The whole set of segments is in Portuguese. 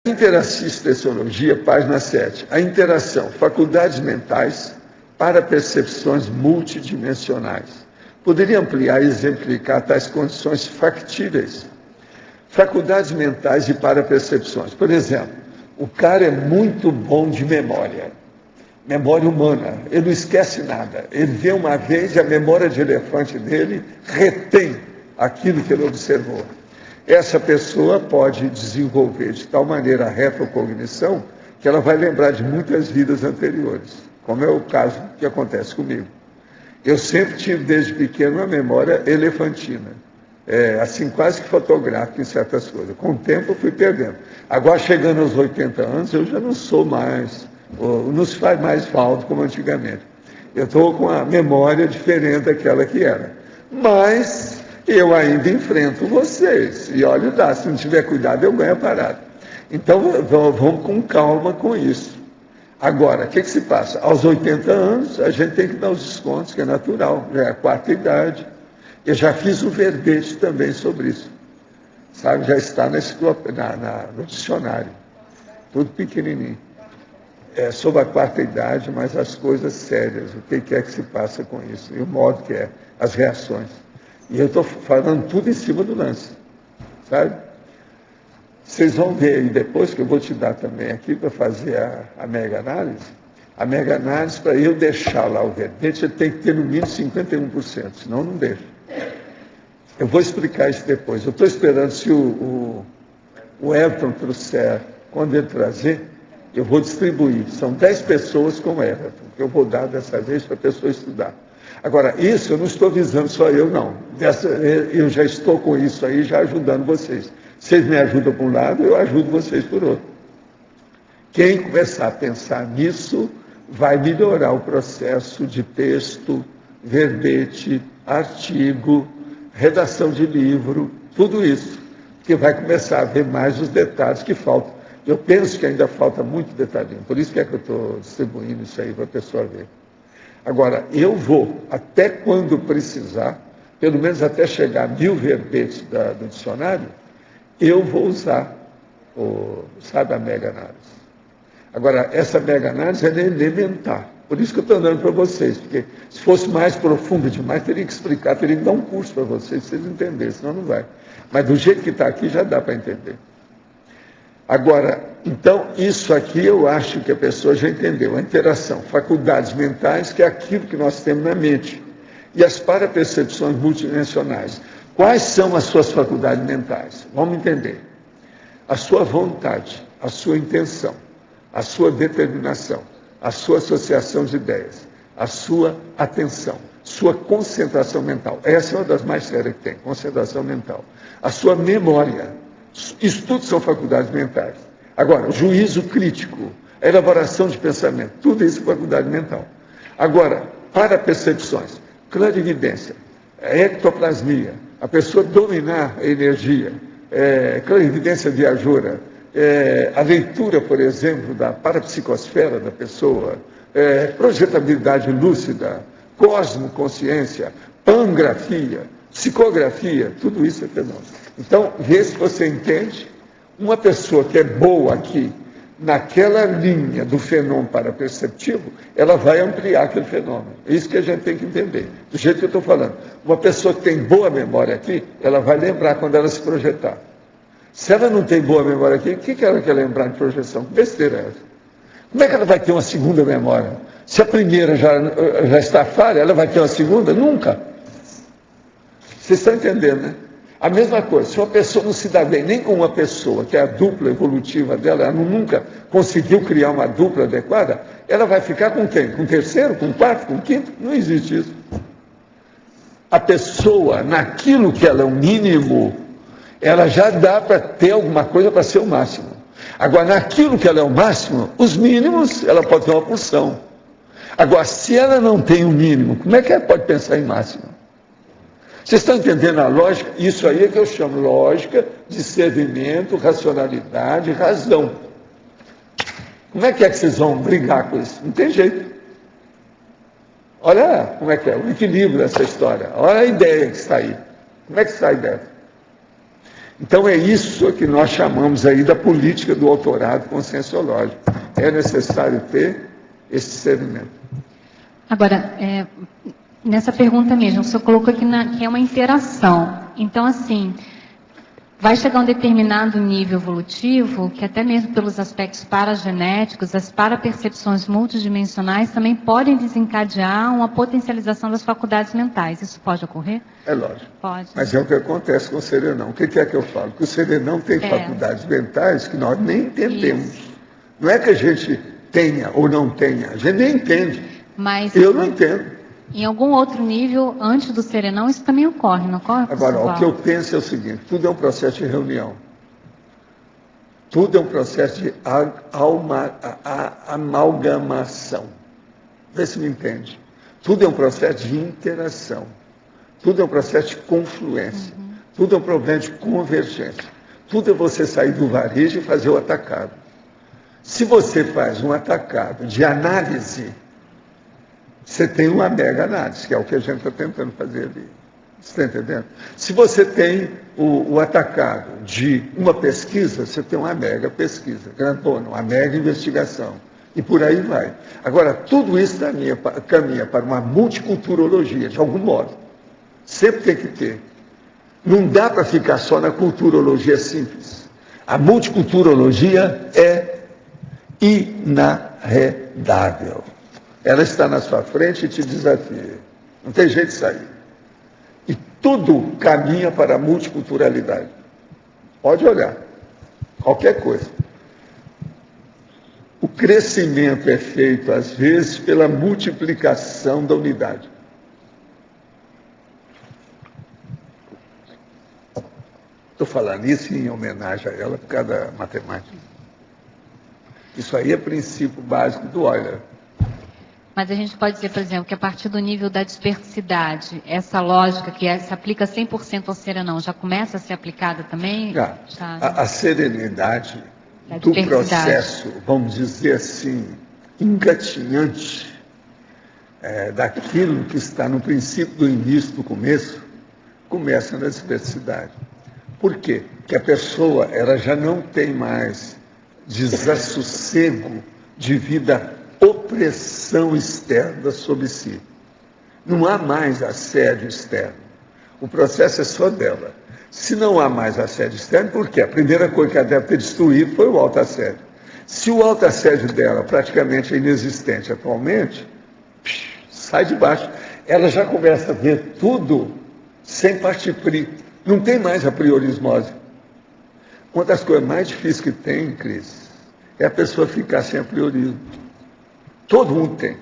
Interassisteciologia, página 7. A interação, faculdades mentais para percepções multidimensionais. Poderia ampliar e exemplificar tais condições factíveis. Faculdades mentais e para percepções. Por exemplo, o cara é muito bom de memória humana, ele não esquece nada. Ele vê uma vez e a memória de elefante dele retém aquilo que ele observou. Essa pessoa pode desenvolver de tal maneira a retrocognição que ela vai lembrar de muitas vidas anteriores, como é o caso que acontece comigo. Eu sempre tive, desde pequeno, uma memória elefantina, assim, quase que fotográfica em certas coisas. Com o tempo eu fui perdendo. Agora, chegando aos 80 anos, eu já não sou mais, não se faz mais falta como antigamente. Eu estou com a memória diferente daquela que era. Mas eu ainda enfrento vocês. E olha, dá, se não tiver cuidado, eu ganho a parada. Então, vamos com calma com isso. Agora, o que se passa? Aos 80 anos, a gente tem que dar os descontos, que é natural, já é a quarta idade. Eu já fiz um verbete também sobre isso. Sabe, já está no dicionário. Tudo pequenininho. É sobre a quarta idade, mas as coisas sérias, o que é que se passa com isso, e o modo que é, as reações. E eu estou falando tudo em cima do lance, sabe? Vocês vão ver aí depois, que eu vou te dar também aqui para fazer a mega análise. A mega análise, para eu deixar lá o verbete, você tem que ter no mínimo 51%, senão não deixa. Eu vou explicar isso depois. Eu estou esperando se o Everton trouxer, quando ele trazer, eu vou distribuir. São 10 pessoas com o Everton, que eu vou dar dessa vez para a pessoa estudar. Agora, isso eu não estou visando só eu, não. Eu já estou com isso aí, já ajudando vocês. Vocês me ajudam por um lado, eu ajudo vocês por outro. Quem começar a pensar nisso, vai melhorar o processo de texto, verbete, artigo, redação de livro, tudo isso. Porque vai começar a ver mais os detalhes que faltam. Eu penso que ainda falta muito detalhinho, por isso que eu estou distribuindo isso aí para a pessoa ver. Agora, eu vou, até quando precisar, pelo menos até chegar a 1000 verbetes do dicionário, eu vou usar, a mega análise. Agora, essa mega análise é elementar, por isso que eu estou dando para vocês, porque se fosse mais profundo demais, teria que explicar, teria que dar um curso para vocês, se vocês entenderem, senão não vai. Mas do jeito que está aqui, já dá para entender. Agora, então, isso aqui eu acho que a pessoa já entendeu, a interação, faculdades mentais, que é aquilo que nós temos na mente, e as parapercepções multidimensionais. Quais são as suas faculdades mentais? Vamos entender. A sua vontade, a sua intenção, a sua determinação, a sua associação de ideias, a sua atenção, sua concentração mental. Essa é uma das mais sérias que tem, concentração mental. A sua memória. Isso tudo são faculdades mentais. Agora, o juízo crítico, a elaboração de pensamento, tudo isso é faculdade mental. Agora, para percepções, clarividência, ectoplasmia, a pessoa dominar a energia, clarividência viajoura, a leitura, por exemplo, da parapsicosfera da pessoa, projetabilidade lúcida, cosmoconsciência, pangrafia, psicografia, tudo isso é fenômeno. Então, vê se você entende. Uma pessoa que é boa aqui, naquela linha do fenômeno paraperceptivo, ela vai ampliar aquele fenômeno. É isso que a gente tem que entender, do jeito que eu estou falando. Uma pessoa que tem boa memória aqui, ela vai lembrar quando ela se projetar. Se ela não tem boa memória aqui, o que ela quer lembrar de projeção? Que besteira é essa? Como é que ela vai ter uma segunda memória? Se a primeira já está falha, ela vai ter uma segunda? Nunca. Vocês estão entendendo, né? A mesma coisa, se uma pessoa não se dá bem nem com uma pessoa, que é a dupla evolutiva dela, ela nunca conseguiu criar uma dupla adequada, ela vai ficar com quem? Com o terceiro, com o quarto, com o quinto? Não existe isso. A pessoa, naquilo que ela é o mínimo, ela já dá para ter alguma coisa para ser o máximo. Agora, naquilo que ela é o máximo, os mínimos, ela pode ter uma porção. Agora, se ela não tem o mínimo, como é que ela pode pensar em máximo? Vocês estão entendendo a lógica? Isso aí é que eu chamo lógica, discernimento, racionalidade, razão. Como é que vocês vão brigar com isso? Não tem jeito. Olha como é que é, o equilíbrio dessa história. Olha a ideia que está aí. Como é que está a ideia? Então é isso que nós chamamos aí da política do autorado conscienciológico. É necessário ter esse discernimento. Agora, nessa pergunta mesmo, o senhor colocou aqui que é uma interação. Então, assim, vai chegar a um determinado nível evolutivo, que até mesmo pelos aspectos paragenéticos, as parapercepções multidimensionais também podem desencadear uma potencialização das faculdades mentais. Isso pode ocorrer? É lógico. Pode. Mas é o que acontece com o serenão. O que é que eu falo? Que o serenão tem faculdades mentais que nós nem entendemos. Isso. Não é que a gente tenha ou não tenha, a gente nem entende. Mas eu não entendo. Em algum outro nível, antes do serenão, isso também ocorre, não ocorre? Agora, o que eu penso é o seguinte, tudo é um processo de reunião. Tudo é um processo de amalgamação. Vê se me entende. Tudo é um processo de interação. Tudo é um processo de confluência. Tudo é um problema de convergência. Tudo é você sair do varejo e fazer o atacado. Se você faz um atacado de análise, você tem uma mega análise, que é o que a gente está tentando fazer ali. Você está entendendo? Se você tem o atacado de uma pesquisa, você tem uma mega pesquisa, grandona, uma mega investigação. E por aí vai. Agora, tudo isso caminha para uma multiculturologia, de algum modo. Sempre tem que ter. Não dá para ficar só na culturologia simples. A multiculturologia é inarredável. Ela está na sua frente e te desafia. Não tem jeito de sair. E tudo caminha para a multiculturalidade. Pode olhar. Qualquer coisa. O crescimento é feito, às vezes, pela multiplicação da unidade. Estou falando isso em homenagem a ela por causa da matemática. Isso aí é princípio básico do Euler. Mas a gente pode dizer, por exemplo, que a partir do nível da dispersidade, essa lógica que se aplica 100% ao serenão, já começa a ser aplicada também? Já. A serenidade do processo, vamos dizer assim, engatinhante, daquilo que está no princípio do início, do começo, começa na dispersidade. Por quê? Porque a pessoa ela já não tem mais desassossego devido à opressão externa sobre si. Não há mais assédio externo. O processo é só dela. Se não há mais assédio externo, por quê? A primeira coisa que ela deve ter destruído foi o autoassédio. Se o autoassédio dela praticamente é inexistente atualmente, sai de baixo. Ela já começa a ver tudo sem partir-pri. Não tem mais a priorismose. Uma das coisas mais difíceis que tem, Cris, é a pessoa ficar sem a priorismo. Todo mundo tem.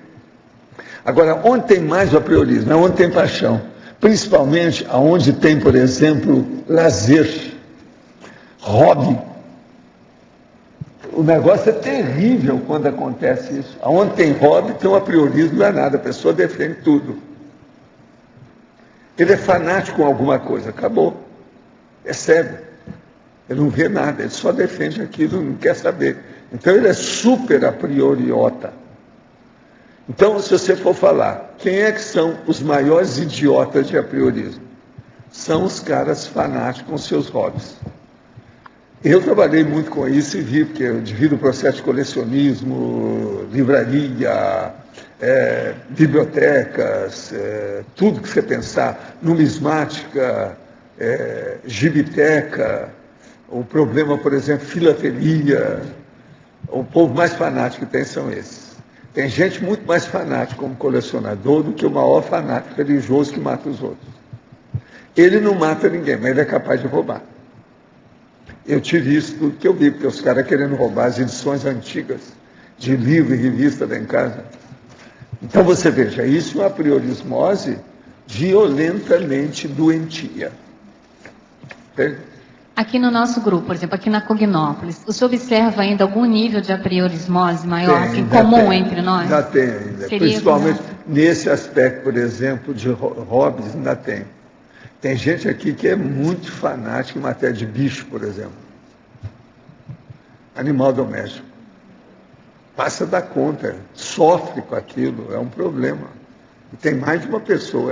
Agora, onde tem mais o apriorismo? É onde tem paixão. Principalmente onde tem, por exemplo, lazer, hobby. O negócio é terrível quando acontece isso. Onde tem hobby, tem um apriorismo danado. A pessoa defende tudo. Ele é fanático com alguma coisa. Acabou. É cego. Ele não vê nada. Ele só defende aquilo, não quer saber. Então, ele é super a prioriota. Então, se você for falar, quem é que são os maiores idiotas de apriorismo? São os caras fanáticos com seus hobbies. Eu trabalhei muito com isso e vi, porque eu divido o processo de colecionismo, livraria, bibliotecas, tudo que você pensar, numismática, gibiteca, o problema, por exemplo, filatelia. O povo mais fanático que tem são esses. Tem gente muito mais fanática como colecionador do que o maior fanático religioso que mata os outros. Ele não mata ninguém, mas ele é capaz de roubar. Eu tive isso tudo que eu vi, porque os caras querendo roubar as edições antigas de livro e revista lá em casa. Então você veja, isso é uma priorismose violentamente doentia. Entende? Aqui no nosso grupo, por exemplo, aqui na Cognópolis, o senhor observa ainda algum nível de apriorismose maior, assim, comum entre nós? Ainda tem, ainda. Principalmente nesse aspecto, por exemplo, de hobbies, ainda tem. Tem gente aqui que é muito fanática em matéria de bicho, por exemplo. Animal doméstico. Passa da conta, sofre com aquilo, é um problema. E tem mais de uma pessoa.